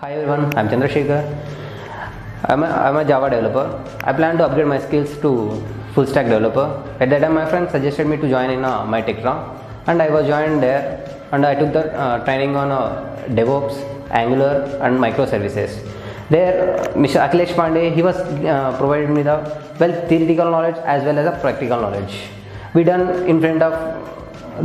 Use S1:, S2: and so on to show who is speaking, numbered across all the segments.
S1: Hi everyone, I'm Chandra Sekhar. I'm a Java developer. I plan to upgrade my skills to full stack developer. At that time my friend suggested me to join in myTectra, and I was joined there, and I took the training on DevOps, Angular and microservices. There Mr. Akhilesh Pandey, he was provided me the theoretical knowledge as well as a practical knowledge. We done in front of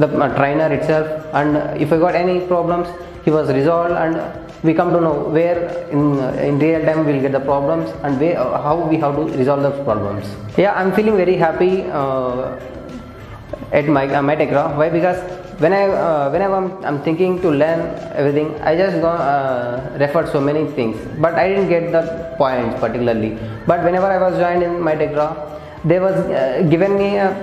S1: the trainer itself, and if I got any problems, he was resolved, and we come to know where in real time we'll get the problems and how we have to resolve the problems. Yeah, I'm feeling very happy at myTectra. Why? Because whenever I'm thinking to learn everything, I just referred so many things, but I didn't get the points particularly. But whenever I was joined in myTectra, they was given me a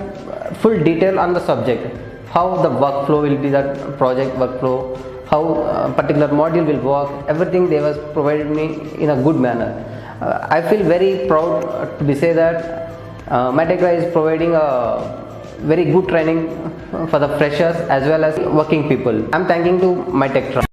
S1: full detail on the subject, how the workflow will be, the project workflow, how a particular module will work. Everything they was provided me in a good manner. I feel very proud to say that myTectra is providing a very good training for the freshers as well as working people. I'm thanking to myTectra.